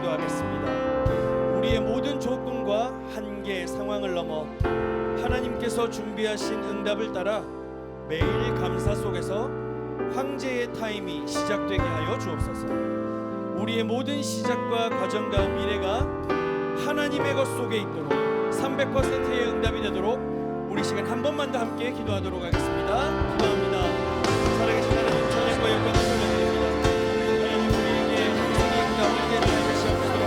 기도하겠습니다. 우리의 모든 조건과 한계 상황을 넘어 하나님께서 준비하신 응답을 따라 매일 감사 속에서 황제의 타임이 시작되게 하여 주옵소서. 우리의 모든 시작과 과정과 미래가 하나님의 것 속에 있도록 300%의 응답이 되도록 우리 시간 한 번만 더 함께 기도하도록 하겠습니다. 기도합니다. 살아계신 하나님, 찬양과 영광을 돌려드립니다. 하나님, 우리에게 풍성히 응답을 이루게 하시옵소서.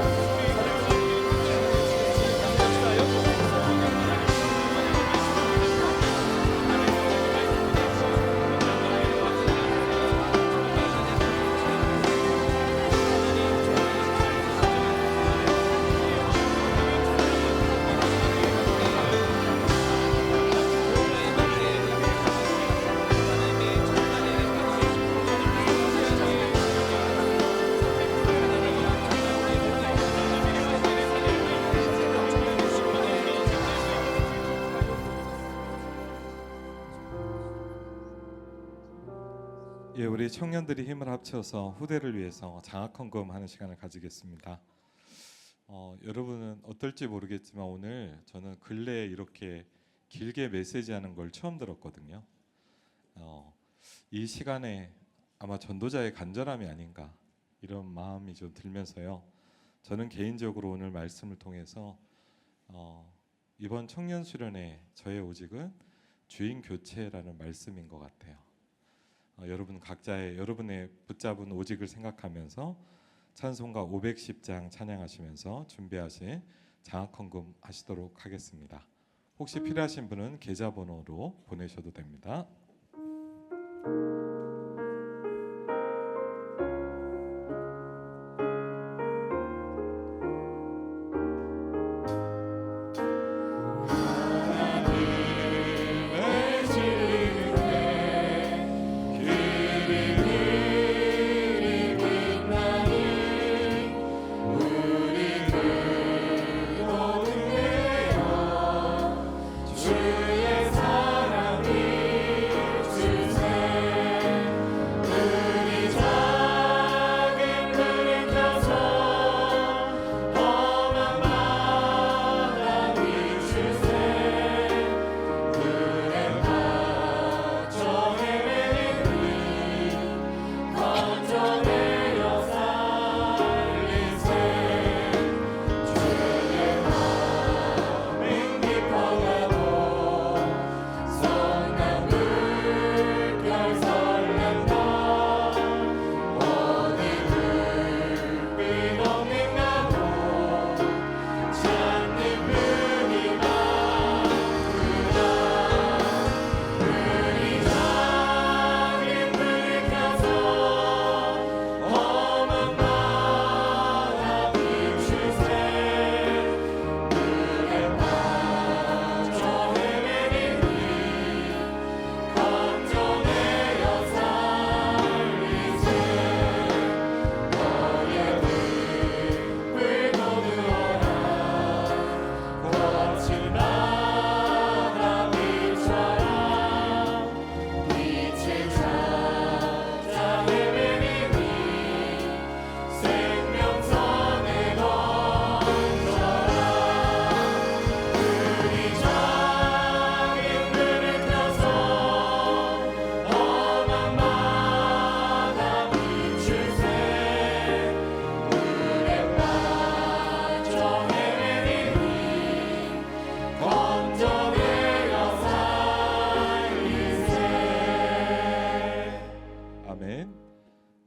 예, 우리 청년들이 힘을 합쳐서 후대를 위해서 장학헌금하는 시간을 가지겠습니다. 여러분은 어떨지 모르겠지만 오늘 저는 근래에 이렇게 길게 메시지하는 걸 처음 들었거든요. 이 시간에 아마 전도자의 간절함이 아닌가 이런 마음이 좀 들면서요. 저는 개인적으로 오늘 말씀을 통해서 이번 청년 수련회 저의 오직은 주인 교체라는 말씀인 것 같아요. 여러분 각자의 여러분의 붙잡은 오직을 생각하면서 찬송가 510장 찬양하시면서 준비하신 장학헌금 하시도록 하겠습니다. 혹시 필요하신 분은 계좌번호로 보내셔도 됩니다.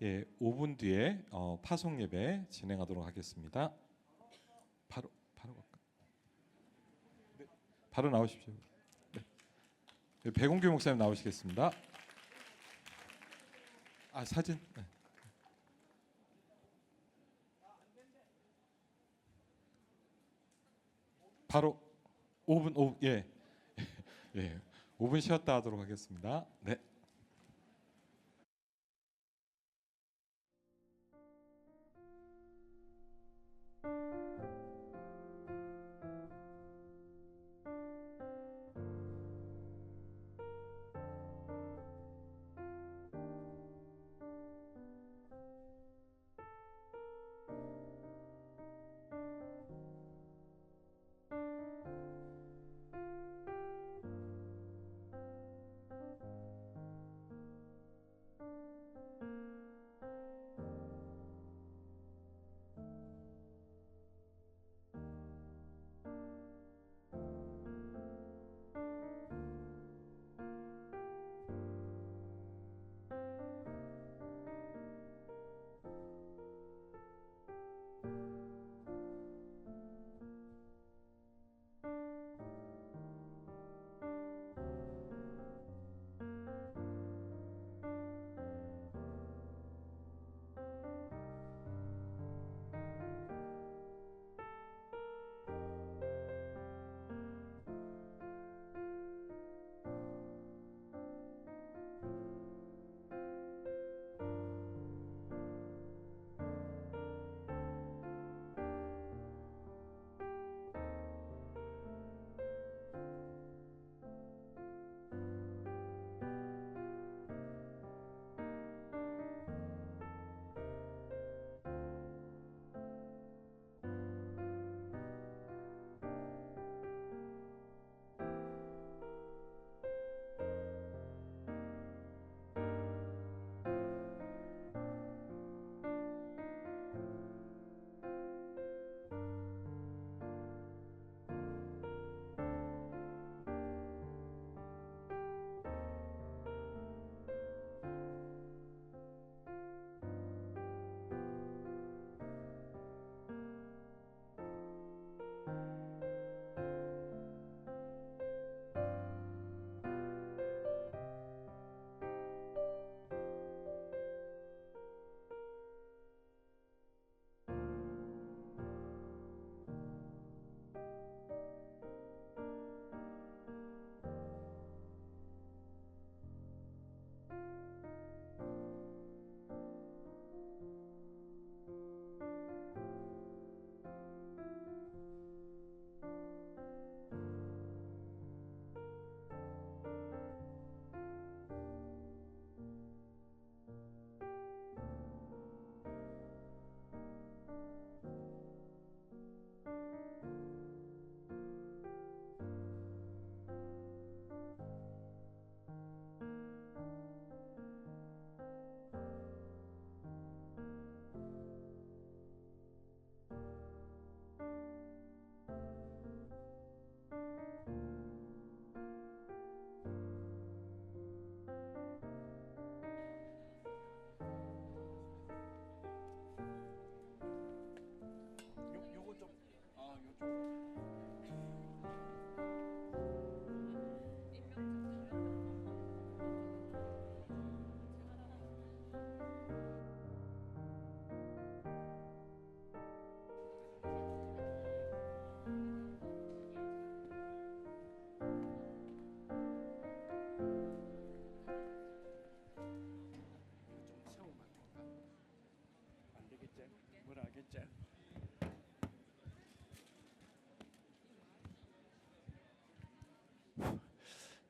예, 5분 뒤에 파송 예배 진행하도록 하겠습니다. 바로 갈까요? 네, 바로 나오십시오. 네. 백운규 목사님 나오시겠습니다. 사진. 네. 바로 5분 예. 예. 5분 쉬었다 하도록 하겠습니다. 네.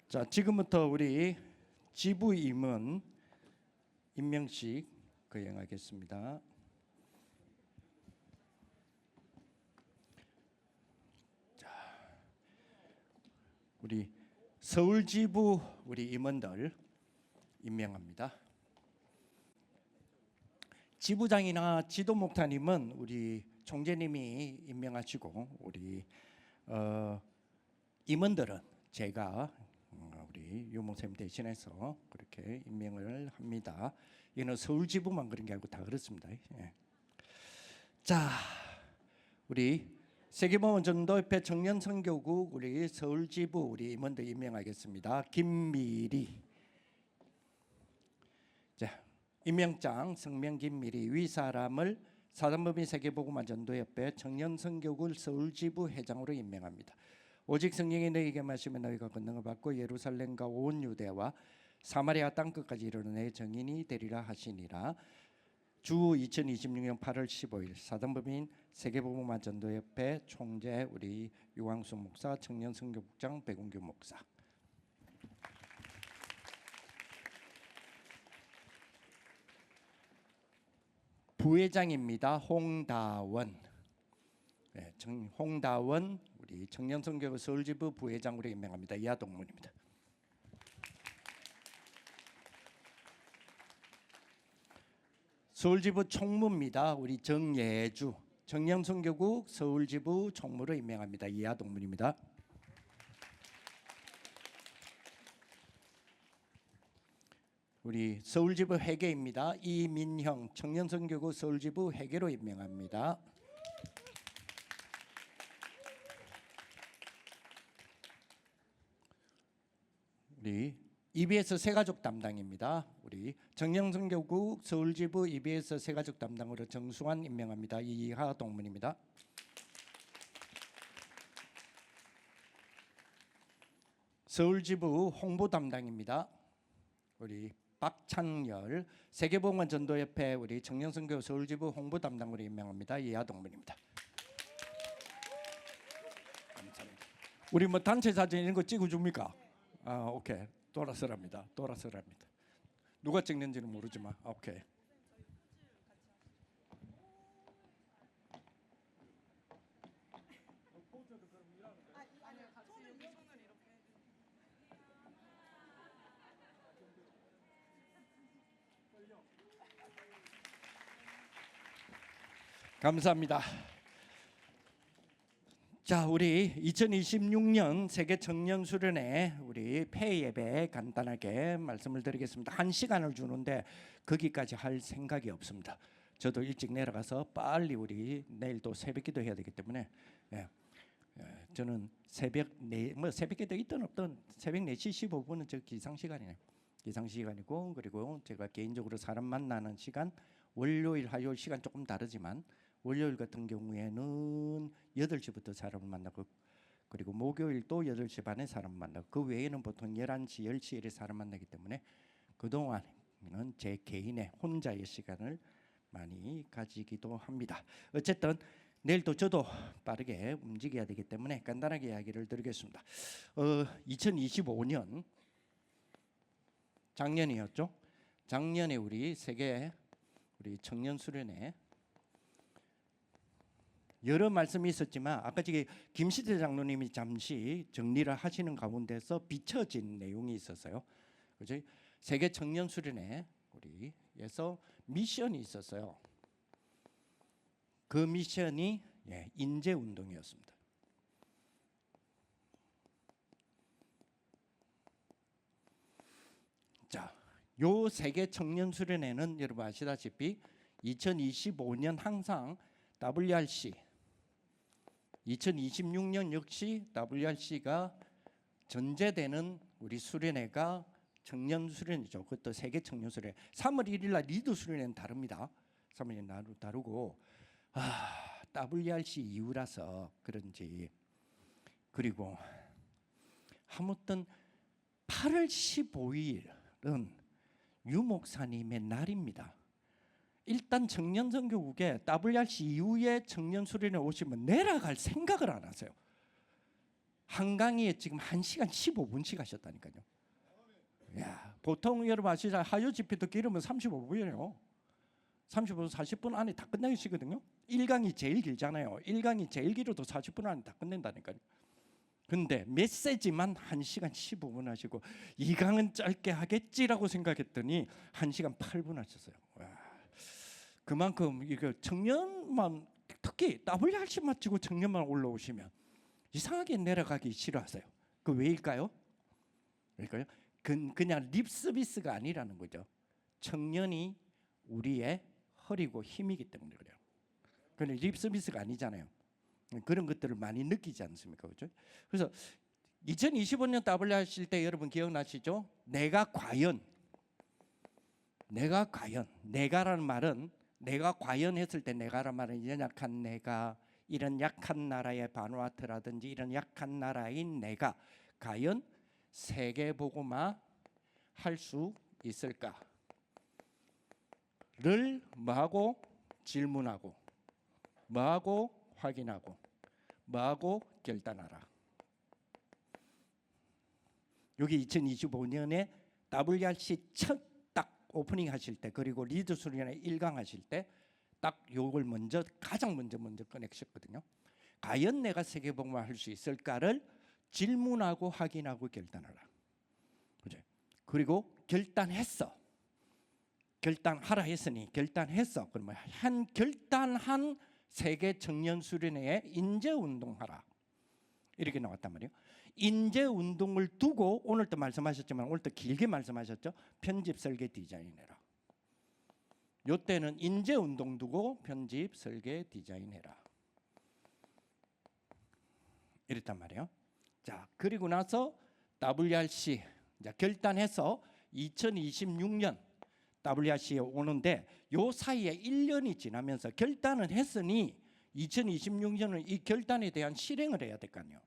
자, 지금부터 우리 지부 임원 임명식 거행하겠습니다. 자, 우리 서울 지부 우리 임원들 임명합니다. 지부장이나 지도 목사님은 우리 총재님이 임명하시고 우리 임원들은 제가 우리 유 목사님 대신해서 그렇게 임명을 합니다. 이는 서울 지부만 그런 게 아니고 다 그렇습니다. 예. 자, 우리 세계보험 전도협회 청년 선교국 우리 서울 지부 우리 임원들 임명하겠습니다. 김미리. 자, 임명장 성명 김미리 위 사람을 사단법인 세계보고만 전도협회 청년 선교국 서울 지부 회장으로 임명합니다. 오직 성령이 너희에게 마시면 너희가 권능을 받고 예루살렘과 온 유대와 사마리아 땅끝까지 이르는 내 정인이 되리라 하시니라. 주 2026년 8월 15일 사단법인 세계보고만 전도협회 총재 우리 유광수 목사, 청년 선교국장 백운규 목사. 부회장입니다. 홍다원. 네, 홍다원 우리 청년선교부 서울지부 부회장으로 임명합니다. 이하 동문입니다. 서울지부 총무입니다. 우리 정예주 청년선교국 서울지부 총무로 임명합니다. 이하 동문입니다. 우리 서울지부 회계입니다. 이민형 청년선교국 서울지부 회계로 임명합니다. 우리 EBS 새가족 담당입니다. 우리 청년선교국 서울지부 EBS 새가족 담당으로 정수환 임명합니다. 이하 동문입니다. 서울지부 홍보 담당입니다. 우리 박창열 세계보험원 전도협회 우리 청년선교 서울지부 홍보 담당으로 임명합니다. 이하 동문입니다. 감사합니다. 우리 뭐 단체 사진 이런 거 찍어줍니까? 오케이. 돌아서랍니다. 돌아서랍니다. 누가 찍는지는 모르지만 오케이. 감사합니다. 자, 우리 2026년 세계 청년 수련회 우리 폐 예배 간단하게 말씀을 드리겠습니다. 1시간을 주는데 거기까지 할 생각이 없습니다. 저도 일찍 내려가서 빨리 우리 내일 또 새벽기도 해야 되기 때문에 저는 새벽기도 있든 없든 새벽 4시 15분은 저 기상시간이네요. 기상시간이고 그리고 제가 개인적으로 사람 만나는 시간 월요일 화요일 시간 조금 다르지만 월요일 같은 경우에는 8시부터 사람을 만나고 그리고 목요일도 8시 반에 사람 만나고 그 외에는 보통 11시, 10시에 사람 만나기 때문에 그동안은 제 개인의 혼자의 시간을 많이 가지기도 합니다. 어쨌든 내일도 저도 빠르게 움직여야 되기 때문에 간단하게 이야기를 드리겠습니다. 2025년 작년이었죠. 작년에 우리 세계 우리 청년 수련회 여러 말씀이 있었지만 아까 저기 김시태 장로님이 잠시 정리를 하시는 가운데서 비춰진 내용이 있었어요. 그죠? 세계 청년 수련회 우리에서 미션이 있었어요. 그 미션이 인재 운동이었습니다. 자, 요 세계 청년 수련회는 여러분 아시다시피 2025년 항상 WRC 2026년 역시 WRC가 전제되는 우리 수련회가 청년 수련회죠. 그것도 세계 청년 수련회. 3월 1일 날 리드 수련회는 다릅니다. 3월 1일 날 다르고 WRC 이후라서 그런지 그리고 아무튼 8월 15일은 유 목사님의 날입니다. 일단 청년 선교국에 WRC 이후에 청년 수련회 오시면 내려갈 생각을 안 하세요. 한강에 지금 1시간 15분씩 하셨다니까요. 야, 보통 여러분 아시잖아요. 하유 지피도 기르면 35분이에요. 35분 40분 안에 다 끝내시거든요. 1강이 제일 길잖아요. 1강이 제일 길어도 40분 안에 다 끝낸다니까요. 근데 메시지만 1시간 15분 하시고 2강은 짧게 하겠지라고 생각했더니 1시간 8분 하셨어요. 와, 그만큼 이거 청년만, 특히 WRC만 치고 청년만 올라오시면 이상하게 내려가기 싫어하세요. 그 왜일까요? 왜일까요? 그냥 립 서비스가 아니라는 거죠. 청년이 우리의 허리고 힘이기 때문에 그래요. 그런데 립 서비스가 아니잖아요. 그런 것들을 많이 느끼지 않습니까? 그렇죠? 그래서 2025년 WRC 때 여러분 기억나시죠? 내가 과연 내가라는 말은 내가 과연 했을 때 내가라는 말은 연약한 내가, 이런 약한 나라의 바누아투라든지 이런 약한 나라인 내가 과연 세계 복음화 할 수 있을까를 뭐하고 질문하고 뭐하고 확인하고 뭐하고 결단하라. 여기 2025년에 WRC 첫 딱 오프닝 하실 때, 그리고 리더 수련회 1강 하실 때 딱 요걸 가장 먼저 꺼내셨거든요. 과연 내가 세계복음화 할 수 있을까를 질문하고 확인하고 결단하라. 그죠? 그리고 결단하라 했으니 결단했어. 그러면 결단한 세계 청년 수련회에 인재 운동하라. 이렇게 나왔단 말이에요. 인재 운동을 두고 오늘도 말씀하셨지만 오늘도 길게 말씀하셨죠. 편집 설계 디자인해라. 요때는 인재 운동 두고 편집 설계 디자인해라. 이랬단 말이에요. 자, 그리고 나서 WRC 이제 결단해서 2026년 WRC에 오는데 요 사이에 1년이 지나면서 결단을 했으니 2026년은 이 결단에 대한 실행을 해야 될 거 아니에요.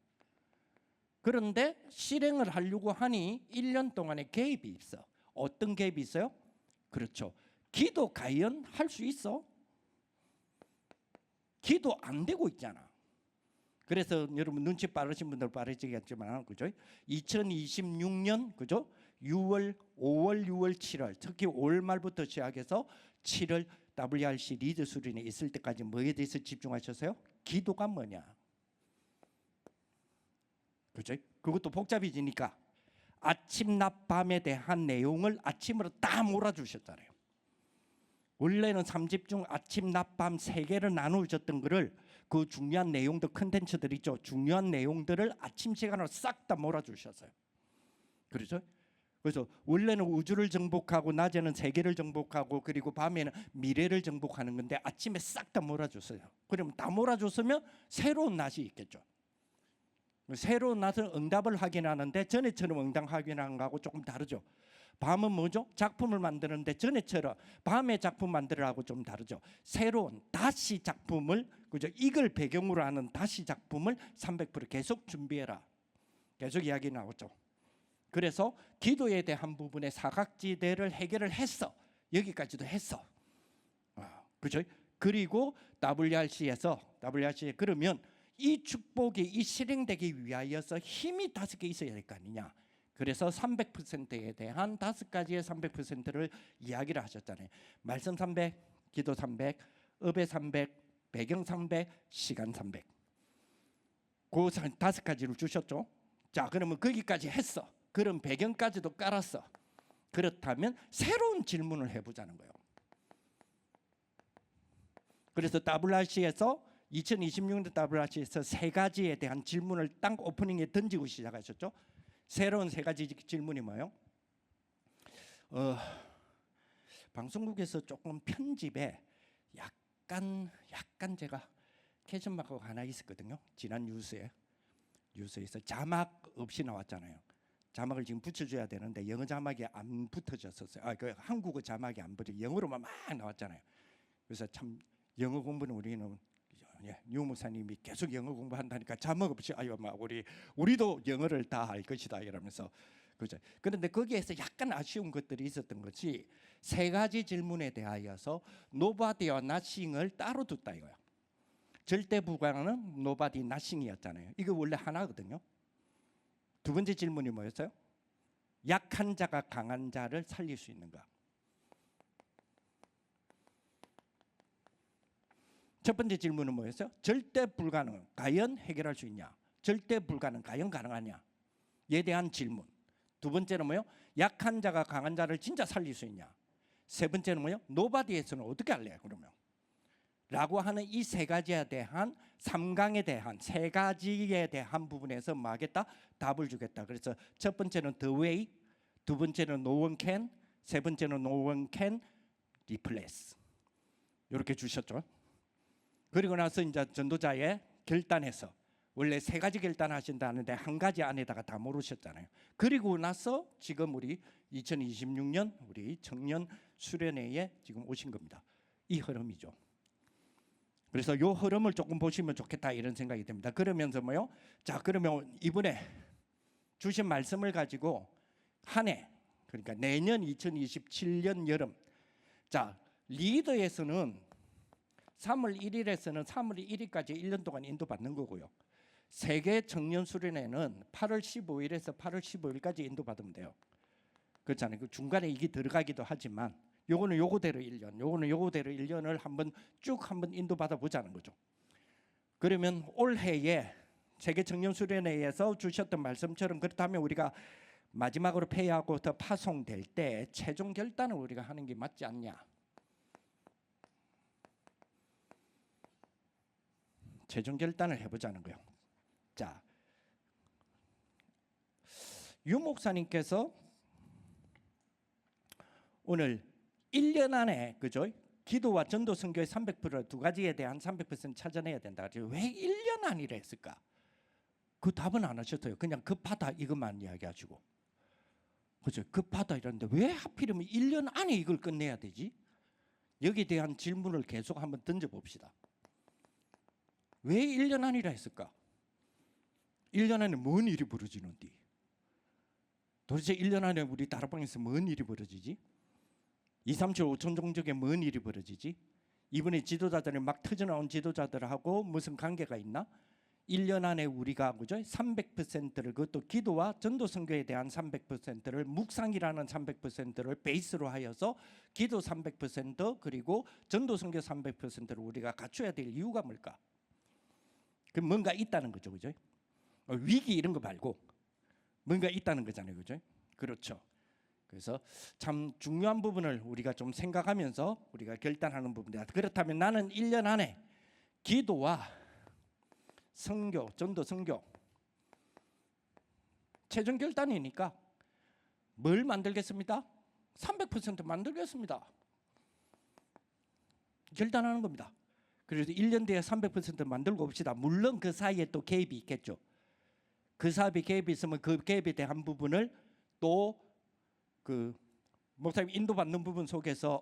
그런데 실행을 하려고 하니 1년 동안의 갭이 있어. 어떤 갭이 있어요? 그렇죠. 기도 과연 할 수 있어? 기도 안 되고 있잖아. 그래서 여러분 눈치 빠르신 분들 빠르시겠지만 그죠? 2026년 그죠? 6월, 5월, 6월, 7월 특히 5월 말부터 시작해서 7월 WRC 리더 수련회 있을 때까지 뭐에 대해서 집중하셨어요? 기도가 뭐냐? 그죠? 그것도 복잡해지니까 아침, 낮, 밤에 대한 내용을 아침으로 다 몰아주셨잖아요. 원래는 3집 아침, 낮, 밤 3개를 나누셨던 거를 그 중요한 내용들 컨텐츠들 있죠. 중요한 내용들을 아침 시간으로 싹 다 몰아주셨어요. 그렇죠? 그래서 원래는 우주를 정복하고 낮에는 세계를 정복하고 그리고 밤에는 미래를 정복하는 건데 아침에 싹 다 몰아줬어요. 그러면 다 몰아줬으면 새로운 낮이 있겠죠. 새로운 낮은 응답을 확인하는데 전에처럼 응답 확인하는 거하고 조금 다르죠. 밤은 뭐죠? 작품을 만드는데 전에처럼 밤에 작품 만들어하고 좀 다르죠. 새로운 다시 작품을 그죠? 이걸 배경으로 하는 다시 작품을 300% 계속 준비해라. 계속 이야기 나오죠. 그래서 기도에 대한 부분의 사각지대를 해결을 했어. 여기까지도 했어. 그죠? 그리고 WRC에서 그러면 이 축복이 이 실행되기 위하여서 힘이 5개 있어야 될 거 아니냐. 그래서 300%에 대한 5가지의 300%를 이야기를 하셨잖아요. 말씀 300, 기도 300, 의배 300, 배경 300, 시간 300. 그 5가지를 주셨죠. 자, 그러면 거기까지 했어. 그럼 배경까지도 깔았어. 그렇다면 새로운 질문을 해보자는 거예요. 그래서 WRC에서 2026년 WRC에서 3가지에 대한 질문을 딱 오프닝에 던지고 시작하셨죠. 새로운 3가지 질문이 뭐예요? 방송국에서 조금 편집에 약간 제가 캐션마크가 하나 있었거든요. 지난 뉴스에서 자막 없이 나왔잖아요. 자막을 지금 붙여줘야 되는데 영어 자막이 안 붙어졌었어요. 그 한국어 자막이 안 붙어 영어로만 막 나왔잖아요. 그래서 참 영어 공부는 우리는 유 목사님이 계속 영어 공부한다니까 자막 없이 아유 막 우리도 영어를 다 할 것이다 이러면서 그죠? 그런데 거기에서 약간 아쉬운 것들이 있었던 것이 세 가지 질문에 대하여서 nobody와 nothing을 따로 뒀다 이거야. 절대 불가능은 nobody, nothing이었잖아요. 이거 원래 하나거든요. 두 번째 질문이 뭐였어요? 약한 자가 강한 자를 살릴 수 있는가? 첫 번째 질문은 뭐였어요? 절대 불가능, 과연 해결할 수 있냐? 절대 불가능, 과연 가능하냐? 에 대한 질문. 두 번째는 뭐요? 약한 자가 강한 자를 진짜 살릴 수 있냐? 세 번째는 뭐요? 노바디에서는 어떻게 할래? 그러면 라고 하는 이 세 가지에 대한 3강에 대한 세 가지에 대한 부분에서 뭐 하겠다? 답을 주겠다. 그래서 첫 번째는 the way, 두 번째는 no one can, 세 번째는 no one can replace. 이렇게 주셨죠. 그리고 나서 이제 전도자의 결단에서 원래 세 가지 결단하신다는데 한 가지 안에다가 다 모르셨잖아요. 그리고 나서 지금 우리 2026년 우리 청년 수련회에 지금 오신 겁니다. 이 흐름이죠. 그래서 이 흐름을 조금 보시면 좋겠다 이런 생각이 듭니다. 그러면서 뭐요? 자, 그러면 이번에 주신 말씀을 가지고 한 해, 그러니까 내년 2027년 여름, 자 리더에서는 3월 1일에서는 3월 1일까지 1년 동안 인도받는 거고요. 세계 청년 수련회는 8월 15일에서 8월 15일까지 인도받으면 돼요. 그렇잖아요. 그 중간에 이게 들어가기도 하지만 요거는 요거대로 1년, 요거는 요거대로 1년을 한번 쭉 한번 인도받아 보자는 거죠. 그러면 올해에 세계 청년 수련회에서 주셨던 말씀처럼 그렇다면 우리가 마지막으로 폐회하고 더 파송될 때 최종 결단을 우리가 하는 게 맞지 않냐? 최종 결단을 해보자는 거예요. 자, 유 목사님께서 오늘 1년 안에 그죠? 기도와 전도 선교의 300%두 가지에 대한 300% 찾아내야 된다. 왜 1년 안이라 했을까? 그 답은 안 하셨어요. 그냥 급하다 이것만 이야기하시고. 그죠? 급하다 이러는데 왜 하필이면 1년 안에 이걸 끝내야 되지? 여기에 대한 질문을 계속 한번 던져봅시다. 왜 1년 안이라 했을까? 1년 안에 뭔 일이 벌어지는디? 도대체 1년 안에 우리 다락방에서 뭔 일이 벌어지지? 2, 3, 7, 5천 종족에 뭔 일이 벌어지지? 이번에 지도자들이 막 터져나온 지도자들하고 무슨 관계가 있나? 1년 안에 우리가 그죠? 300%를 그것도 기도와 전도 선교에 대한 300%를 묵상이라는 300%를 베이스로 하여서 기도 300% 그리고 전도 선교 300%를 우리가 갖춰야 될 이유가 뭘까? 그 뭔가 있다는 거죠, 그죠? 위기 이런 거 말고 뭔가 있다는 거잖아요, 그죠? 그렇죠. 그래서 참 중요한 부분을 우리가 좀 생각하면서 우리가 결단하는 부분이다. 그렇다면 나는 1년 안에 기도와 선교, 전도 선교 최종 결단이니까 뭘 만들겠습니까? 300% 만들겠습니다. 결단하는 겁니다. 그래서 1년 뒤에 300% 만들고 봅시다. 물론 그 사이에 또 갭이 있겠죠. 그 사업에 갭이 있으면 그 갭에 대한 부분을 또 그 목사님 인도받는 부분 속에서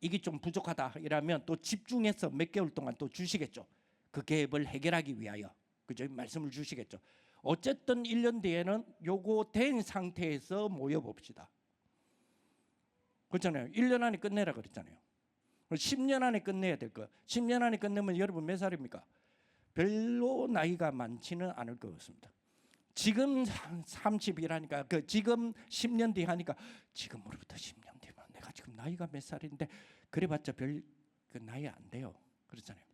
이게 좀 부족하다 이러면 또 집중해서 몇 개월 동안 또 주시겠죠. 그 갭을 해결하기 위하여 그죠? 말씀을 주시겠죠. 어쨌든 1년 뒤에는 요거 된 상태에서 모여 봅시다. 그렇잖아요. 1년 안에 끝내라 그랬잖아요. 10년 안에 끝내야 될 거. 10년 안에 끝내면 여러분 몇 살입니까? 별로 나이가 많지는 않을 것 같습니다. 지금 30이라니까 지금 10년 뒤 하니까 지금으로부터 10년 뒤면 내가 지금 나이가 몇 살인데 그래봤자 별 그 나이 안 돼요. 그렇잖아요.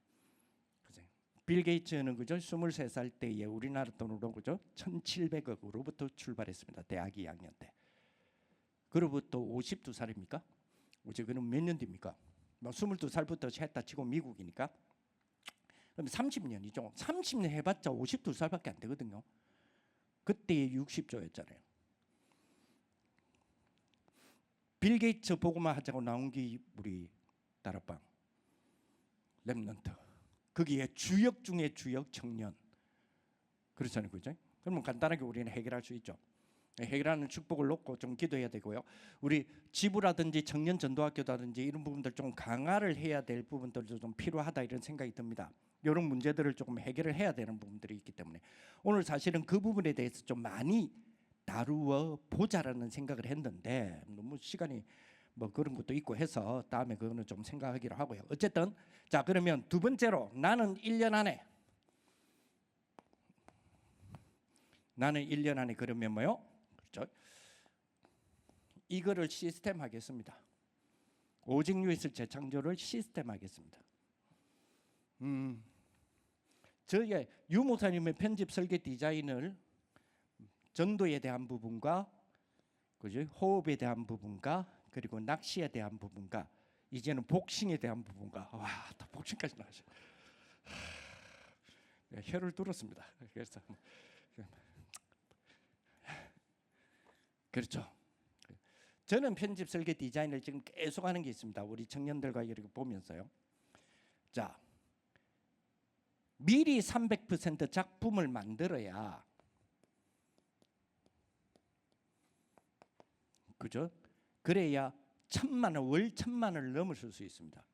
그죠? 빌 게이츠는 그죠? 23살 때에 우리나라 돈으로 그죠? 1,700억으로부터 출발했습니다. 대학 2학년 때. 그로부터 52살입니까? 이제 그럼 몇 년 뒤입니까? 22살부터 했다 치고 미국이니까 그럼 30년이죠. 30년 해봤자 52살밖에 안 되거든요. 그때 60조였잖아요. 빌 게이츠 보고만 하자고 나온 게 우리 다락방 렘넌트. 거기에 주역 중에 주역 청년. 그렇잖아요, 그죠? 그러면 간단하게 우리는 해결할 수 있죠. 해결하는 축복을 놓고 좀 기도해야 되고요. 우리 지부라든지 청년 전도학교라든지 이런 부분들 좀 강화를 해야 될 부분들도 좀 필요하다 이런 생각이 듭니다. 이런 문제들을 조금 해결을 해야 되는 부분들이 있기 때문에 오늘 사실은 그 부분에 대해서 좀 많이 다루어 보자라는 생각을 했는데 너무 시간이 뭐 그런 것도 있고 해서 다음에 그거는 좀 생각하기로 하고요. 어쨌든 자, 그러면 두 번째로 나는 1년 안에 그러면 뭐요? 그렇죠? 이거를 시스템 하겠습니다. 오직 유이슬 재창조를 시스템 하겠습니다. 저의 유 목사님의 편집 설계 디자인을 전도에 대한 부분과 그죠? 호흡에 대한 부분과 그리고 낚시에 대한 부분과 이제는 복싱에 대한 부분과 또 복싱까지 나왔어요. 혀를 뚫었습니다. 그래서 그렇죠. 저는 편집 설계 디자인을 지금 계속 하는 게 있습니다. 우리 청년들과 이렇게 보면서요. 자, 미리 300% 작품을 만들어야, 그죠? 그래야 월 1,000만 원을 넘어설 수 있습니다.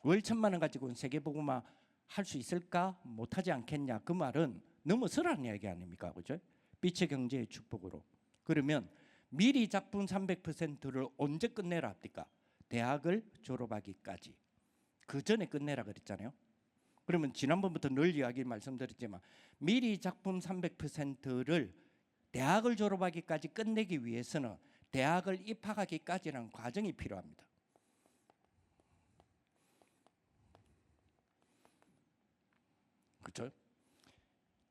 월 1,000만 원 가지고는 세계복음화 할 수 있을까? 못하지 않겠냐? 그 말은 넘어서라는 이야기 아닙니까? 그죠? 빛의 경제의 축복으로. 그러면 미리 작품 300%를 언제 끝내라 합니까? 대학을 졸업하기까지. 그 전에 끝내라 그랬잖아요. 그러면 지난번부터 늘 이야기 말씀드렸지만 미리 작품 300%를 대학을 졸업하기까지 끝내기 위해서는 대학을 입학하기까지라는 과정이 필요합니다. 그렇죠?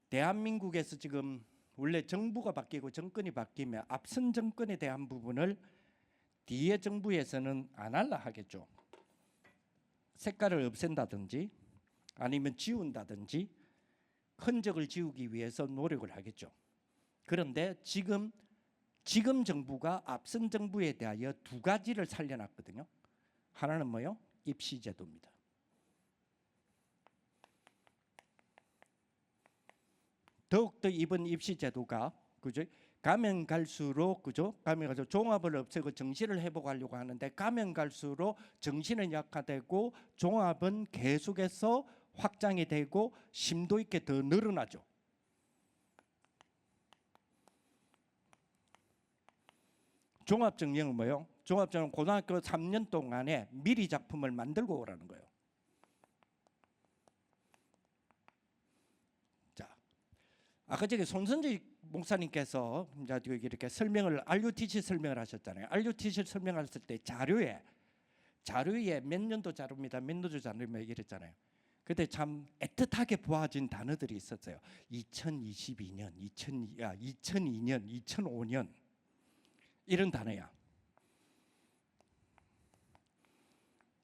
대한민국에서 지금 원래 정부가 바뀌고 정권이 바뀌면 앞선 정권에 대한 부분을 뒤에 정부에서는 안 할라 하겠죠. 색깔을 없앤다든지 아니면 지운다든지 흔적을 지우기 위해서 노력을 하겠죠. 그런데 지금 정부가 앞선 정부에 대하여 두 가지를 살려놨거든요. 하나는 뭐요? 입시제도입니다. 더욱더 이번 입시제도가 그죠? 가면 갈수록 그죠? 가면 갈수록 종합을 없애고 정시를 회복하려고 하는데 가면 갈수록 정시는 약화되고 종합은 계속해서 확장이 되고 심도 있게 더 늘어나죠. 종합정리는 뭐예요? 종합정리는 고등학교 3년 동안에 미리 작품을 만들고 오라는 거예요. 자, 아까 저기 손선지 목사님께서 이렇게 설명을 RUTC 설명을 하셨잖아요. RUTC 설명하셨을 때 자료에 몇 년도 자료입니다. 몇 년도 자료입니다. 이랬잖아요. 그때 참 애틋하게 보아진 단어들이 있었어요. 2022년, 2002년, 2005년 이런 단어야.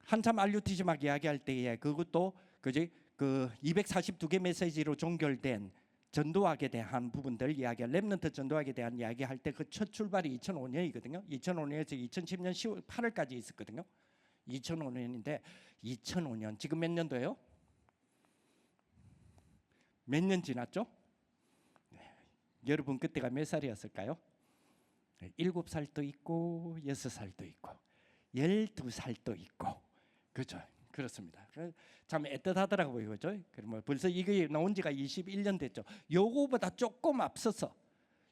한참 RUTC 막 이야기할 때에 그것도 그지 그 242개 메시지로 종결된 전도학에 대한 부분들 이야기할 렘넌트 전도학에 대한 이야기할 때 그 첫 출발이 2005년이거든요. 2005년에서 2010년 10월 8월까지 있었거든요. 2005년인데 2005년 지금 몇 년도예요? 몇 년 지났죠? 네. 여러분 그때가 몇 살이었을까요? 7살도 있고 6살도 있고 12살도 있고 그렇죠. 그렇습니다. 참 애틋하더라고요. 그죠? 그러면 벌써 이게 나온 지가 21년 됐죠. 요거보다 조금 앞서서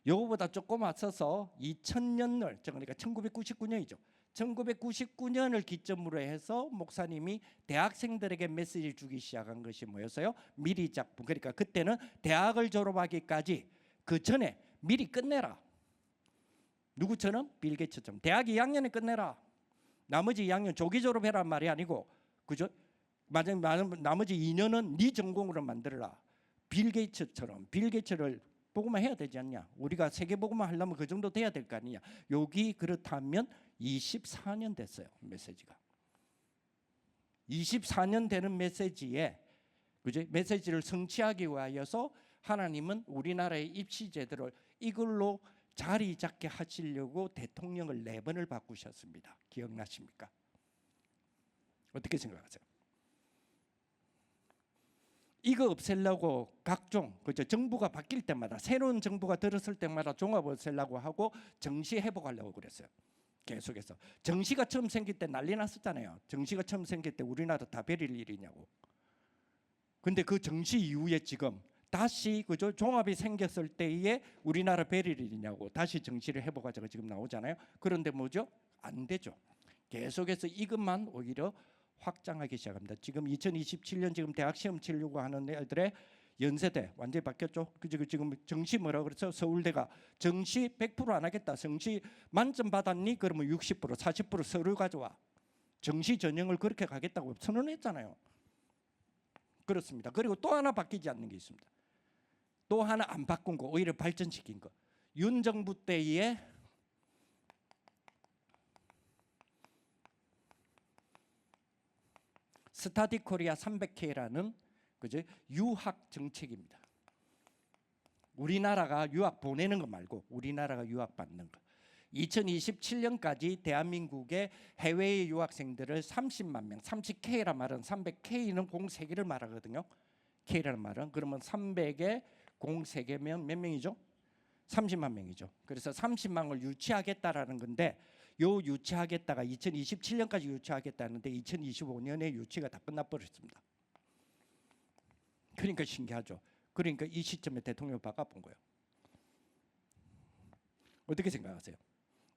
2000년을 그러니까 1999년이죠. 1999년을 기점으로 해서 목사님이 대학생들에게 메시지를 주기 시작한 것이 뭐였어요? 미리 작품. 그러니까 그때는 대학을 졸업하기까지 그 전에 미리 끝내라. 누구처럼? 빌 게이츠처럼 대학 2학년에 끝내라. 나머지 2학년 조기 졸업해란 말이 아니고 그죠? 나머지 2년은 네 전공으로 만들어라. 빌 게이츠처럼 빌 게이츠를 복음화 해야 되지 않냐? 우리가 세계 복음화 하려면 그 정도 돼야 될 거 아니냐? 여기 그렇다면 24년 됐어요. 메시지가 24년 되는 메시지에 그죠? 메시지를 성취하기 위하여서 하나님은 우리나라의 입시 제도를 이걸로 자리 잡게 하시려고 대통령을 4번을 바꾸셨습니다. 기억나십니까? 어떻게 생각하세요? 이거 없애려고 각종 그죠? 정부가 바뀔 때마다 새로운 정부가 들었을 때마다 종합 없애려고 하고 정시 회복하려고 그랬어요. 계속해서 정시가 처음 생길 때 난리 났었잖아요. 정시가 처음 생길 때 우리나라 다 베릴 일이냐고. 근데 그 정시 이후에 지금 다시 그죠? 종합이 생겼을 때에 우리나라 베릴이냐고 다시 정시를 해보가지고 지금 나오잖아요. 그런데 뭐죠? 안 되죠. 계속해서 이것만 오히려 확장하기 시작합니다. 지금 2027년 지금 대학 시험 치려고 하는 애들의 연세대 완전히 바뀌었죠. 지금 정시 뭐라 그래서 서울대가 정시 100%안 하겠다. 정시 만점 받았니? 그러면 60% 40% 서류 가져와. 정시 전형을 그렇게 가겠다고 선언했잖아요. 그렇습니다. 그리고 또 하나 바뀌지 않는 게 있습니다. 또 하나 안 바꾼 거 오히려 발전시킨 거. 윤 정부 때에 스타디 코리아 300K라는 그죠? 유학 정책입니다. 우리나라가 유학 보내는 거 말고 우리나라가 유학 받는 거. 2027년까지 대한민국의 해외 유학생들을 30만 명, 30K란 말은 300K는 공 3개를 말하거든요. K라는 말은 그러면 300에 공 3개면 몇 명이죠? 30만 명이죠. 그래서 30만을 유치하겠다라는 건데 요 유치하겠다가 2027년까지 유치하겠다는데 2025년에 유치가 다 끝나버렸습니다. 그러니까 신기하죠. 그러니까 이 시점에 대통령 바꿔본 거예요. 어떻게 생각하세요?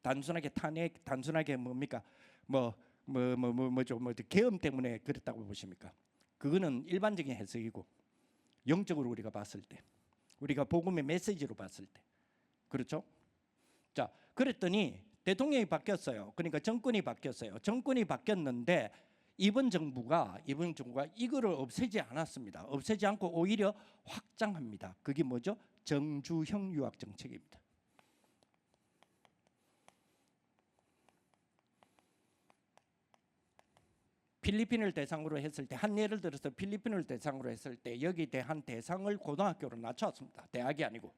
단순하게 탄핵, 단순하게 뭡니까? 뭐죠? 계엄 때문에 그랬다고 보십니까? 그거는 일반적인 해석이고 영적으로 우리가 봤을 때, 우리가 복음의 메시지로 봤을 때, 그렇죠? 자, 그랬더니 대통령이 바뀌었어요. 그러니까 정권이 바뀌었어요. 정권이 바뀌었는데 이번 정부가 이거를 없애지 않았습니다. 없애지 않고 오히려 확장합니다. 그게 뭐죠? 정주형 유학 정책입니다. 필리핀을 대상으로 했을 때 한 예를 들어서 필리핀을 대상으로 했을 때 여기 대한 대상을 고등학교로 낮췄습니다. 대학이 아니고.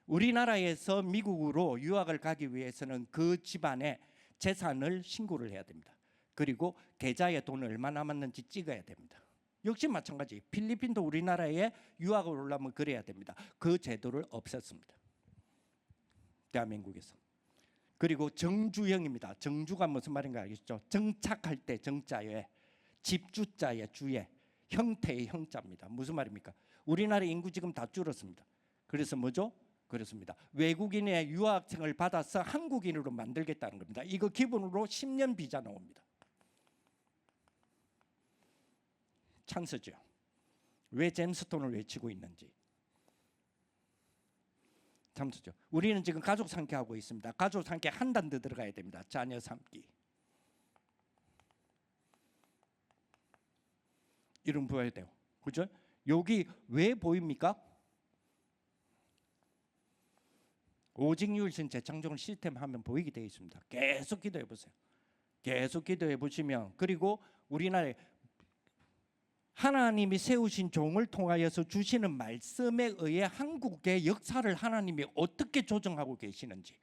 우리나라에서 미국으로 유학을 가기 위해서는 그 집안의 재산을 신고를 해야 됩니다. 그리고 계좌에 돈 얼마 남았는지 찍어야 됩니다. 역시 마찬가지. 필리핀도 우리나라에 유학을 오려면 그래야 됩니다. 그 제도를 없앴습니다. 대한민국에서. 그리고 정주형입니다. 정주가 무슨 말인가 알겠죠? 정착할 때 정자에, 집주자의 주에, 형태의 형자입니다. 무슨 말입니까? 우리나라 인구 지금 다 줄었습니다. 그래서 뭐죠? 그렇습니다. 외국인의 유학생을 받아서 한국인으로 만들겠다는 겁니다. 이거 기본으로 10년 비자 나옵니다. 찬스죠. 왜 잼스톤을 외치고 있는지. 참수죠. 우리는 지금 가족 상계 하고 있습니다. 가족 상계 한 단 더 들어가야 됩니다. 자녀 삼기. 이름 보여야 돼요. 그죠? 여기 왜 보입니까? 오직 유일신 재창조를 시스템 하면 보이게 되어 있습니다. 계속 기도해 보세요. 계속 기도해 보시면 그리고 우리나라에 하나님이 세우신 종을 통하여서 주시는 말씀에 의해 한국의 역사를 하나님이 어떻게 조정하고 계시는지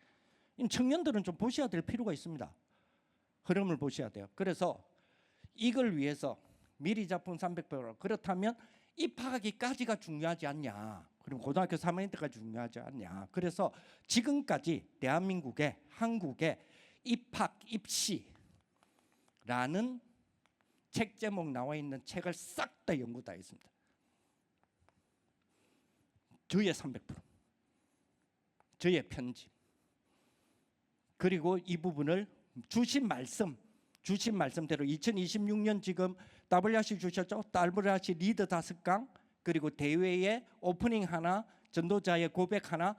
청년들은 좀 보셔야 될 필요가 있습니다. 흐름을 보셔야 돼요. 그래서 이걸 위해서 미리 작품 300배 그렇다면 입학하기까지가 중요하지 않냐. 그리고 고등학교 3학년 때까지 중요하지 않냐. 그래서 지금까지 대한민국의 한국의 입학 입시라는 책 제목 나와 있는 책을 싹 다 연구 다 했습니다. 저의 300%, 저의 편집, 그리고 이 부분을 주신 말씀대로 2026년 지금 WRC 주셨죠? WRC 리더 5강, 그리고 대회에 오프닝 하나, 전도자의 고백 하나,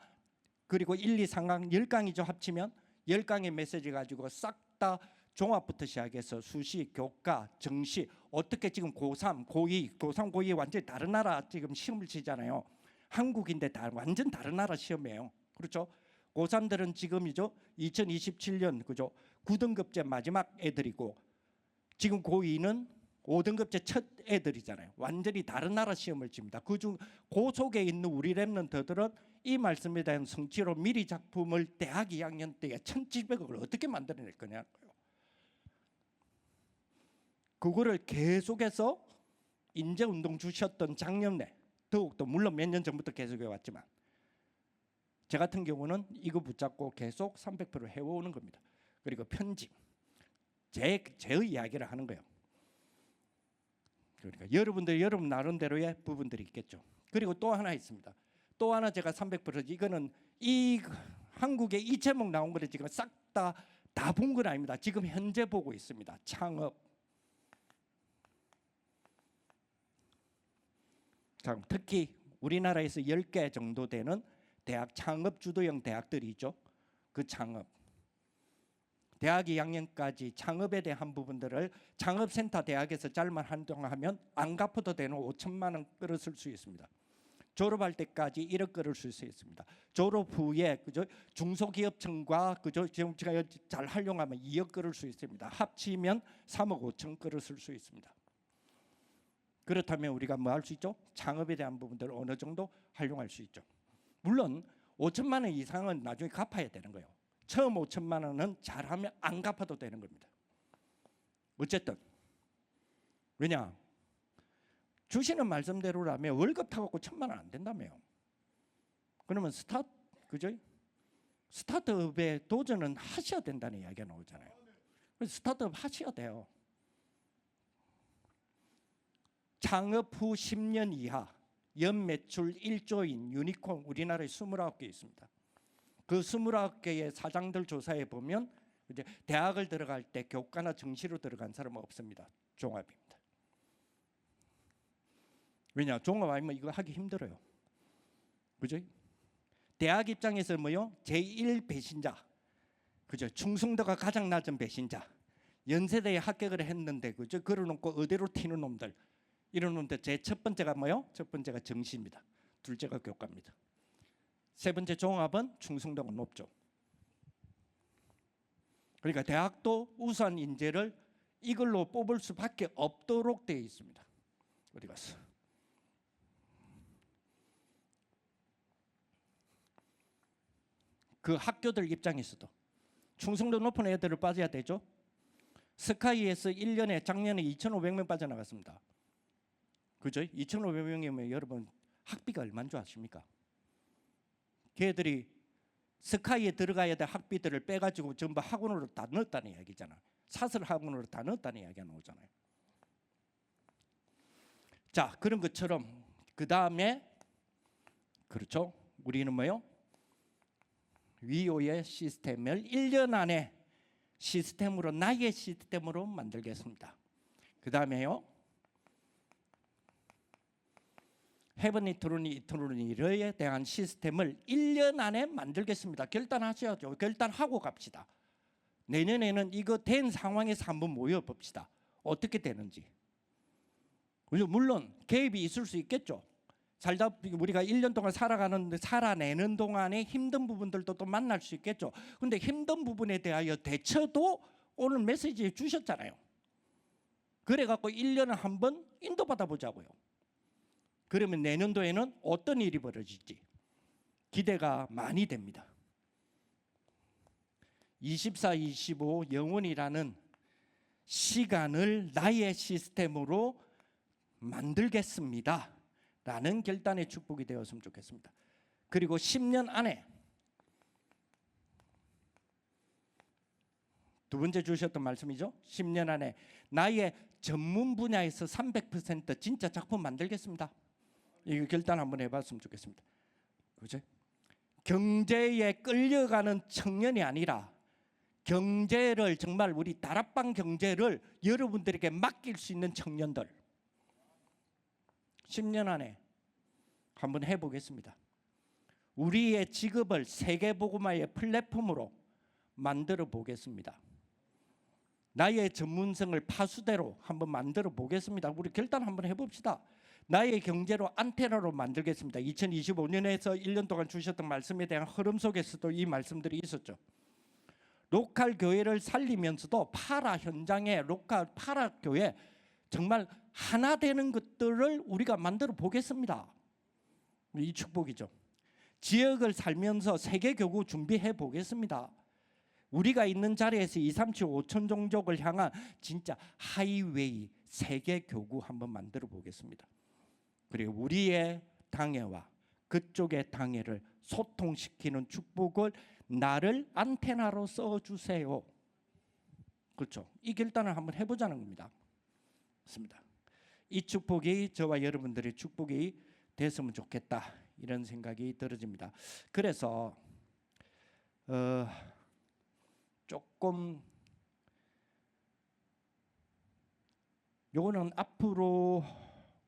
그리고 1, 2, 3강 10강이죠. 합치면 10강의 메시지 가지고 싹 다 종합부터 시작해서 수시, 교과, 정시 어떻게 지금 고3, 고2, 고3, 고2 완전히 다른 나라 지금 시험을 치잖아요. 한국인데 완전 다른 나라 시험이에요. 그렇죠? 고3들은 지금이죠. 2027년 그죠? 9등급제 마지막 애들이고 지금 고2는 5등급제 첫 애들이잖아요. 완전히 다른 나라 시험을 칩니다. 그중 그 속에 있는 우리 랩런트들은 이 말씀에 대한 성취로 미리 작품을 대학 2학년 때에 1,700억을 어떻게 만들어낼 거냐고요. 그거를 계속해서 인재운동 주셨던 작년에 더욱더 물론 몇 년 전부터 계속해 왔지만 제 같은 경우는 이거 붙잡고 계속 300% 해오는 겁니다. 그리고 편집 제의 이야기를 하는 거예요. 그러니까 여러분 나름대로의 부분들이 있겠죠. 그리고 또 하나 있습니다. 또 하나 제가 300% 이거는 이 한국에 이 제목 나온 거를 지금 싹 다 본 건 아닙니다. 지금 현재 보고 있습니다. 창업. 특히 우리나라에서 10개 정도 되는 대학 창업 주도형 대학들이 있죠. 그 창업. 대학 2학년까지 창업에 대한 부분들을 창업센터 대학에서 잘만 한동하면 안 갚아도 되는 5천만 원 끌어쓸 수 있습니다. 졸업할 때까지 1억 끌을 수 있습니다. 졸업 후에 그죠? 중소기업청과 그죠? 지금 제가 잘 활용하면 2억 끌을 수 있습니다. 합치면 3억 5천 끌어쓸 수 있습니다. 그렇다면 우리가 뭐 할 수 있죠? 창업에 대한 부분들을 어느 정도 활용할 수 있죠. 물론 5천만 원 이상은 나중에 갚아야 되는 거예요. 처음 5천만 원은 잘하면 안 갚아도 되는 겁니다. 어쨌든 왜냐? 주시는 말씀대로라면 월급 타갖고 1,000만 원 안 된다며요. 그러면 스타트업에 도전은 하셔야 된다는 이야기가 나오잖아요. 그래서 스타트업 하셔야 돼요. 창업 후 10년 이하 연 매출 1조인 유니콘 우리나라에 29개 있습니다. 그 29개의 사장들 조사해 보면 이제 대학을 들어갈 때 교과나 정시로 들어간 사람은 없습니다. 종합입니다. 왜냐? 종합 아니면 이거 하기 힘들어요. 그죠? 대학 입장에서 뭐요? 제1 배신자. 그죠? 충성도가 가장 낮은 배신자. 연세대에 합격을 했는데 그죠? 걸어놓고 어디로 튀는 놈들. 이런 놈들 제 첫 번째가 뭐요? 첫 번째가 정시입니다. 둘째가 교과입니다. 세 번째 종합은 충성도가 높죠. 그러니까 대학도 우수한 인재를 이걸로 뽑을 수밖에 없도록 되어 있습니다. 어디 갔어? 그 학교들 입장에서도 충성도 높은 애들을 빠져야 되죠. 스카이에서 1년에 작년에 2,500명 빠져나갔습니다. 그죠? 2,500명이면 여러분 학비가 얼마인 줄 아십니까? 걔들이 스카이에 들어가야 될 학비들을 빼가지고 전부 학원으로 다 넣었다는 이야기잖아. 사설 학원으로 다 넣었다는 이야기가 나오잖아요. 자, 그런 것처럼 그 다음에 그렇죠? 우리는 뭐요? 위오의 시스템을 1년 안에 시스템으로 나의 시스템으로 만들겠습니다. 그 다음에요. 헤븐이 트루니 이트루니에 대한 시스템을 1년 안에 만들겠습니다. 결단하셔야죠. 결단하고 갑시다. 내년에는 이거 된 상황에서 한번 모여봅시다. 어떻게 되는지. 물론 개입이 있을 수 있겠죠. 살다 우리가 1년 동안 살아내는 동안에 힘든 부분들도 또 만날 수 있겠죠. 근데 힘든 부분에 대하여 대처도 오늘 메시지에 주셨잖아요. 그래갖고 1년을 한번 인도받아 보자고요. 그러면 내년도에는 어떤 일이 벌어질지 기대가 많이 됩니다. 24, 25 영원이라는 시간을 나의 시스템으로 만들겠습니다. 라는 결단의 축복이 되었으면 좋겠습니다. 그리고 10년 안에 두 번째 주셨던 말씀이죠. 10년 안에 나의 전문 분야에서 300% 진짜 작품 만들겠습니다. 이거 결단 한번 해봤으면 좋겠습니다. 그죠? 경제에 끌려가는 청년이 아니라 경제를 정말 우리 다락방 경제를 여러분들에게 맡길 수 있는 청년들 10년 안에 한번 해보겠습니다. 우리의 직업을 세계복음화의 플랫폼으로 만들어 보겠습니다. 나의 전문성을 파수대로 한번 만들어 보겠습니다. 우리 결단 한번 해봅시다. 나의 경제로 안테나로 만들겠습니다. 2025년에서 1년 동안 주셨던 말씀에 대한 흐름 속에서도 이 말씀들이 있었죠. 로컬 교회를 살리면서도 파라 현장에 로컬 파라 교회 정말 하나 되는 것들을 우리가 만들어 보겠습니다. 이 축복이죠. 지역을 살면서 세계교구 준비해 보겠습니다. 우리가 있는 자리에서 2, 3, 7, 5천 종족을 향한 진짜 하이웨이 세계교구 한번 만들어 보겠습니다. 그리고 우리의 당회와 그쪽의 당회를 소통시키는 축복을 나를 안테나로 써주세요. 그렇죠. 이 결단을 한번 해보자는 겁니다. 맞습니다. 이 축복이 저와 여러분들의 축복이 됐으면 좋겠다 이런 생각이 들어집니다. 그래서 조금 요거는 앞으로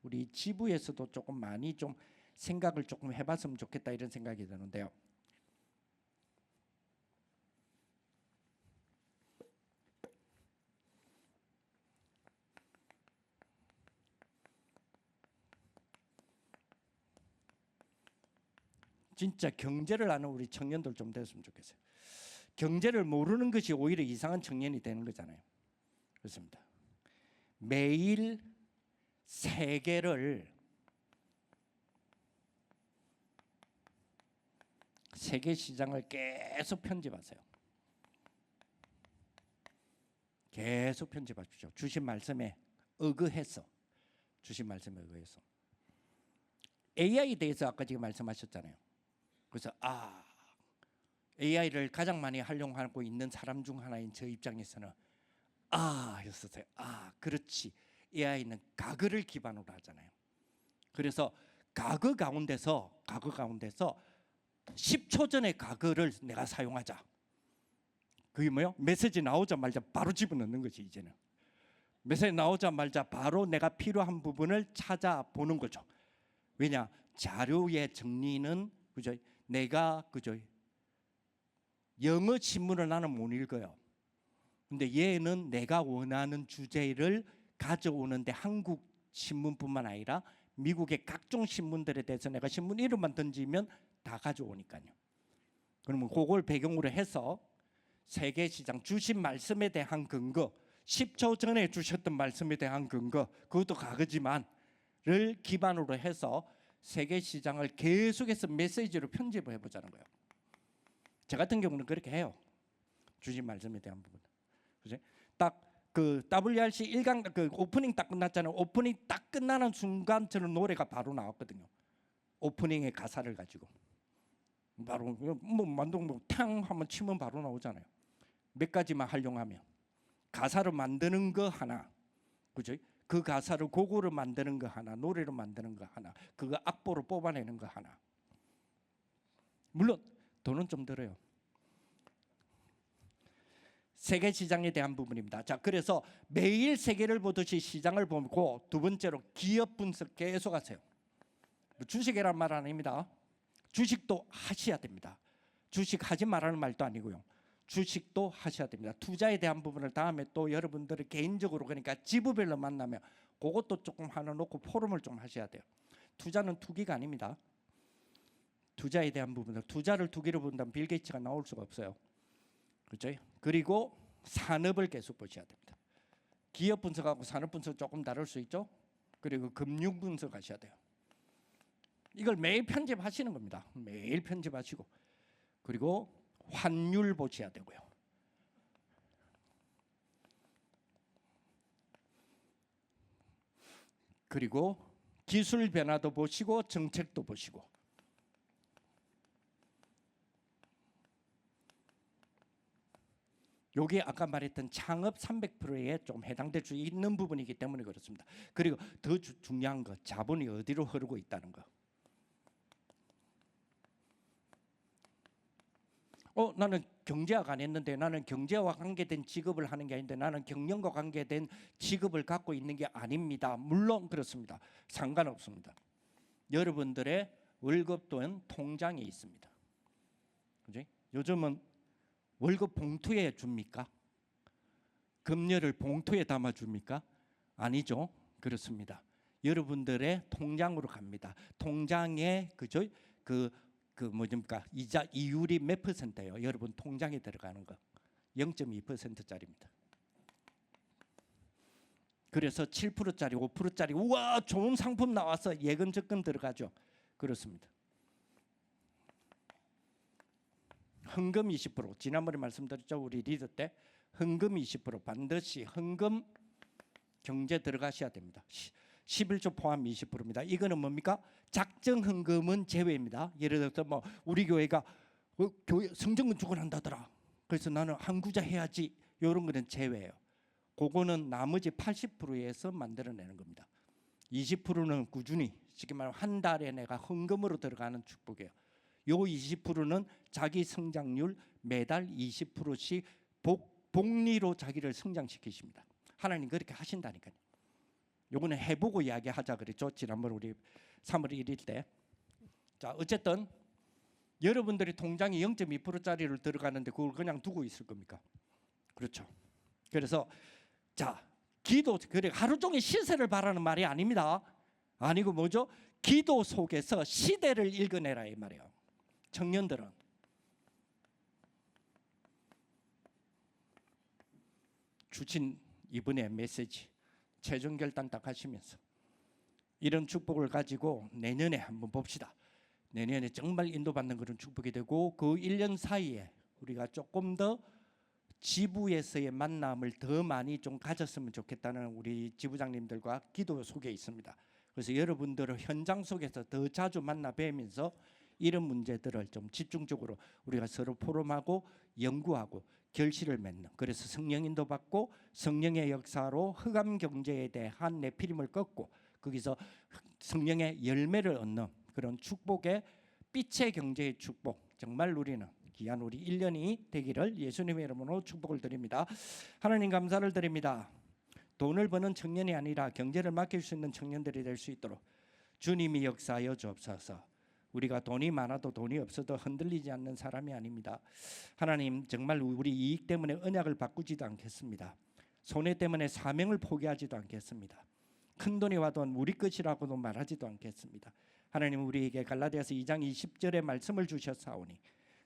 우리 지부에서도 조금 많이 좀 생각을 조금 해봤으면 좋겠다 이런 생각이 드는데요. 진짜 경제를 아는 우리 청년들 좀 됐으면 좋겠어요. 경제를 모르는 것이 오히려 이상한 청년이 되는 거잖아요. 그렇습니다. 매일 세계 시장을 계속 편집하세요. 계속 편집하십시오. 주신 말씀에 의거해서 AI에 대해서 아까 지금 말씀하셨잖아요. 그래서 AI를 가장 많이 활용하고 있는 사람 중 하나인 저 입장에서는 였었어요. 그렇지. AI는 과거를 기반으로 하잖아요. 그래서 과거 가운데서 10초 전의 과거를 내가 사용하자. 그게 뭐요? 메시지 나오자마자 바로 집어넣는 거지. 이제는 메시지 나오자마자 바로 내가 필요한 부분을 찾아보는 거죠. 왜냐? 자료의 정리는 그죠? 내가 그죠? 영어 신문을 나는 못 읽어요. 근데 얘는 내가 원하는 주제를 가져오는데 한국 신문뿐만 아니라 미국의 각종 신문들에 대해서 내가 신문 이름만 던지면 다 가져오니까요. 그러면 그걸 배경으로 해서 세계 시장 주신 말씀에 대한 근거, 10초 전에 주셨던 말씀에 대한 근거, 그것도 과거지만을 기반으로 해서 세계 시장을 계속해서 메시지로 편집을 해보자는 거예요. 저 같은 경우는 그렇게 해요. 주신 말씀에 대한 부분. 그죠? 딱 그 WRC 1강 그 오프닝 딱 끝났잖아요. 오프닝 딱 끝나는 순간 저는 노래가 바로 나왔거든요. 오프닝의 가사를 가지고 바로 뭐 만동 뭐탕 한번 치면 바로 나오잖아요. 몇 가지만 활용하면 가사를 만드는 거 하나, 그죠? 그 가사를 곡으로 만드는 거 하나, 노래로 만드는 거 하나, 그거 악보로 뽑아내는 거 하나. 물론 돈은 좀 들어요. 세계 시장에 대한 부분입니다. 자, 그래서 매일 세계를 보듯이 시장을 보고 두 번째로 기업 분석 계속 하세요. 주식이란 말 아닙니다. 주식도 하셔야 됩니다. 주식 하지 말라는 말도 아니고요. 주식도 하셔야 됩니다. 투자에 대한 부분을 다음에 또 여러분들이 개인적으로 그러니까 지부별로 만나면 그것도 조금 하나 놓고 포럼을 좀 하셔야 돼요. 투자는 투기가 아닙니다. 투자에 대한 부분들, 투자를 투기로 본다면 빌 게이츠가 나올 수가 없어요. 그렇죠? 그리고 산업을 계속 보셔야 됩니다. 기업 분석하고 산업 분석 조금 다를 수 있죠. 그리고 금융 분석하셔야 돼요. 이걸 매일 편집하시는 겁니다. 매일 편집하시고 그리고 환율 보셔야 되고요. 그리고 기술 변화도 보시고 정책도 보시고 요게 아까 말했던 창업 300%에 좀 해당될 수 있는 부분이기 때문에 그렇습니다. 그리고 더 중요한 거 자본이 어디로 흐르고 있다는 거. 나는 경제학 안 했는데 나는 경제와 관계된 직업을 하는 게 아닌데 나는 경영과 관계된 직업을 갖고 있는 게 아닙니다. 물론 그렇습니다. 상관없습니다. 여러분들의 월급 또는 통장에 있습니다. 그지? 요즘은 월급 봉투에 줍니까? 금년을 봉투에 담아 줍니까? 아니죠. 그렇습니다. 여러분들의 통장으로 갑니다. 통장에 그죠? 그 뭐입니까? 이자 이율이 몇 %예요? 여러분 통장에 들어가는 거 0.2%짜리입니다. 그래서 7%짜리, 5%짜리 우와 좋은 상품 나와서 예금 적금 들어가죠. 그렇습니다. 헌금 20% 지난번에 말씀드렸죠. 우리 리더 때 헌금 20% 반드시 헌금 경제 들어가셔야 됩니다. 11조 포함 20%입니다. 이거는 뭡니까? 작정 헌금은 제외입니다. 예를 들어서 뭐 우리 교회가 교회 성전 건축을 한다더라. 그래서 나는 한구자 해야지. 이런 거는 제외예요. 그거는 나머지 80%에서 만들어내는 겁니다. 20%는 꾸준히, 쉽게 말하면 한 달에 내가 헌금으로 들어가는 축복이에요. 요 20%는 자기 성장률 매달 20%씩 복리로 자기를 성장시키십니다. 하나님 그렇게 하신다니까요. 요거는 해보고 이야기하자 그랬죠. 지난번 우리 3월 1일 때. 자, 어쨌든 여러분들이 통장에 0.2%짜리를 들어가는데 그걸 그냥 두고 있을 겁니까? 그렇죠. 그래서 자, 기도, 그래 하루 종일 시세를 바라는 말이 아닙니다. 아니고 뭐죠? 기도 속에서 시대를 읽어내라 이 말이에요. 청년들은 주신 이번에 메시지 최종 결단 딱 하시면서 이런 축복을 가지고 내년에 한번 봅시다. 내년에 정말 인도받는 그런 축복이 되고 그 1년 사이에 우리가 조금 더 지부에서의 만남을 더 많이 좀 가졌으면 좋겠다는 우리 지부장님들과 기도 속에 있습니다. 그래서 여러분들을 현장 속에서 더 자주 만나 뵈면서 이런 문제들을 좀 집중적으로 우리가 서로 포럼하고 연구하고 결실을 맺는, 그래서 성령 인도받고 성령의 역사로 흑암 경제에 대한 내피림을 꺾고 거기서 성령의 열매를 얻는 그런 축복의 빛의 경제의 축복, 정말 누리는 귀한 우리 1년이 되기를 예수님의 이름으로 축복을 드립니다. 하나님 감사를 드립니다. 돈을 버는 청년이 아니라 경제를 맡길 수 있는 청년들이 될 수 있도록 주님이 역사하여 주옵소서. 우리가 돈이 많아도 돈이 없어도 흔들리지 않는 사람이 아닙니다. 하나님 정말 우리 이익 때문에 언약을 바꾸지도 않겠습니다. 손해 때문에 사명을 포기하지도 않겠습니다. 큰 돈이 와도 우리 것이라고도 말하지도 않겠습니다. 하나님 우리에게 갈라디아서 2장 20절의 말씀을 주셨사오니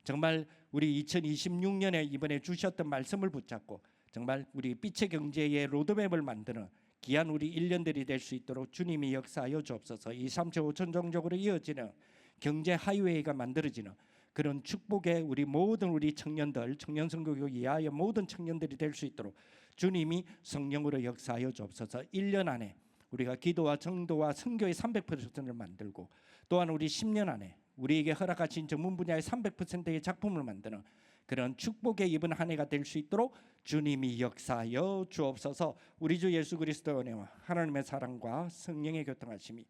정말 우리 2026년에 이번에 주셨던 말씀을 붙잡고 정말 우리 빛의 경제의 로드맵을 만드는 귀한 우리 1년들이 될 수 있도록 주님이 역사하여 주옵소서. 이 3천 5천 종족으로 이어지는 경제 하이웨이가 만들어지는 그런 축복의 우리 모든 우리 청년들, 청년선교교 이하의 모든 청년들이 될 수 있도록 주님이 성령으로 역사하여 주옵소서. 1년 안에 우리가 기도와 정도와 선교의 300%를 만들고 또한 우리 10년 안에 우리에게 허락하신 전문 분야의 300%의 작품을 만드는 그런 축복의 입은 한 해가 될 수 있도록 주님이 역사하여 주옵소서. 우리 주 예수 그리스도의 은혜와 하나님의 사랑과 성령의 교통하심이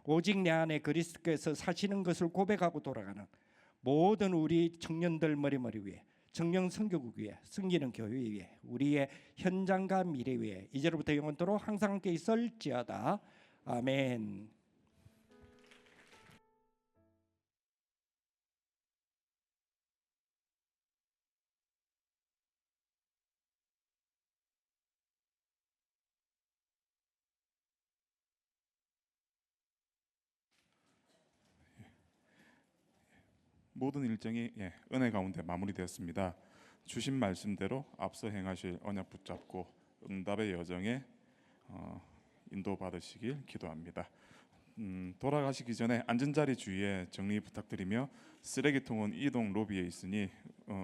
오직 내 안에 그리스도께서 사시는 것을 고백하고 돌아가는 모든 우리 청년들 머리머리 위에, 청년 선교국 위에, 승기는 교회 위에, 우리의 현장과 미래 위에 이제로부터 영원토록 항상 함께 있을지어다. 아멘. 모든 일정이 은혜 가운데 마무리되었습니다. 주신 말씀대로 앞서 행하실 언약 붙잡고 응답의 여정에 인도받으시길 기도합니다. 돌아가시기 전에 앉은 자리 주위에 정리 부탁드리며 쓰레기통은 이동 로비에 있으니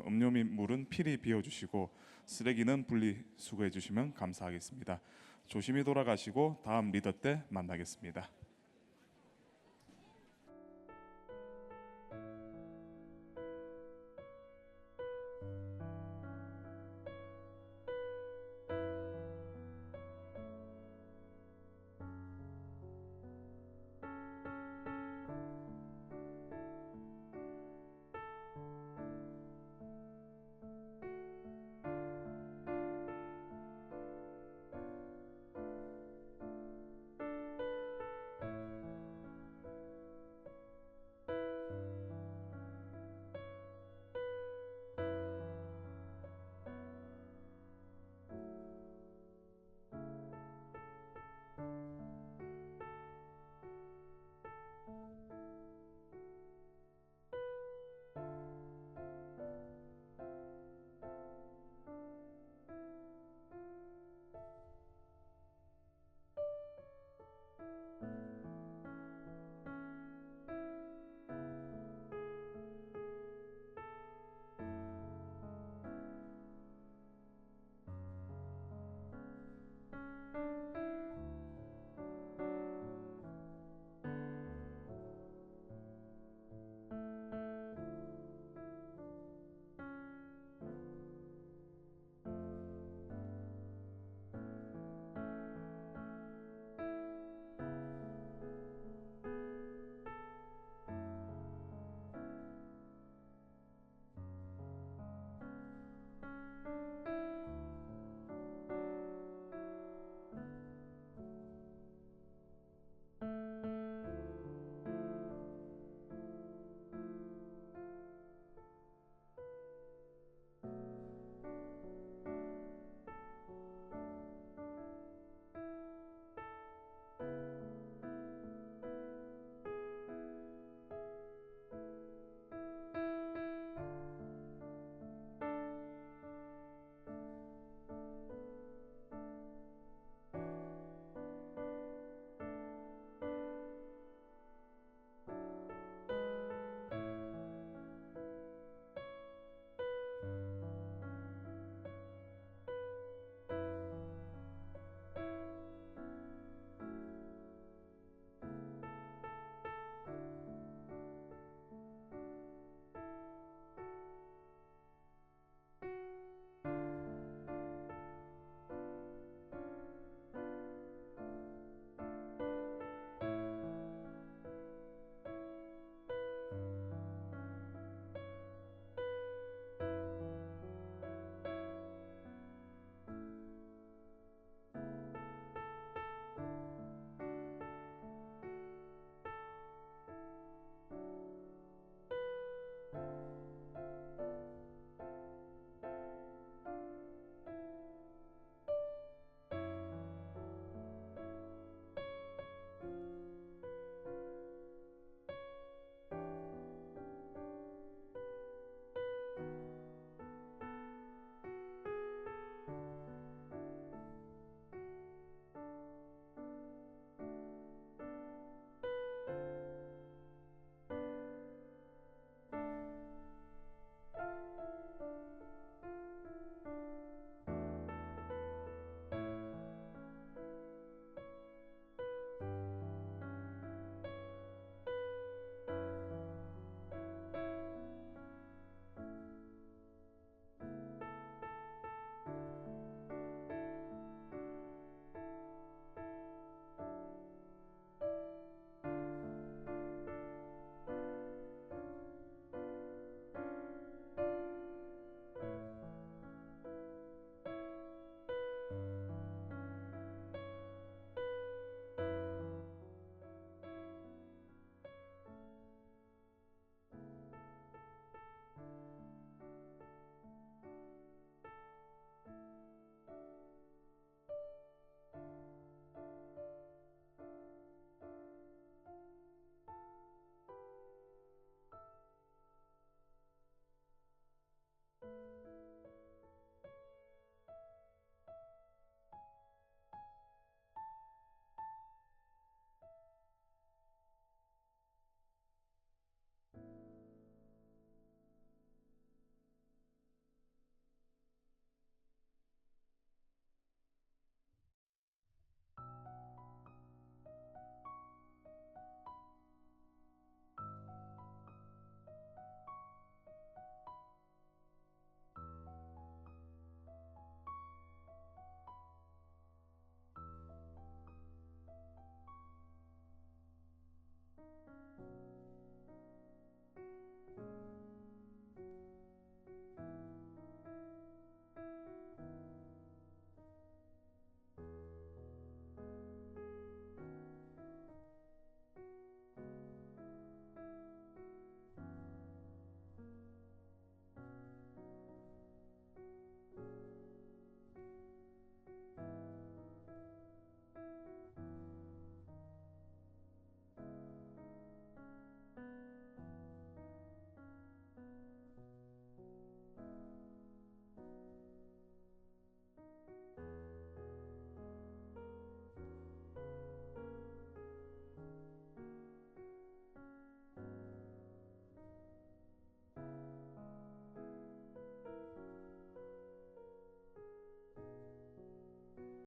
음료 및 물은 필히 비워주시고 쓰레기는 분리 수거해 주시면 감사하겠습니다. 조심히 돌아가시고 다음 리더 때 만나겠습니다.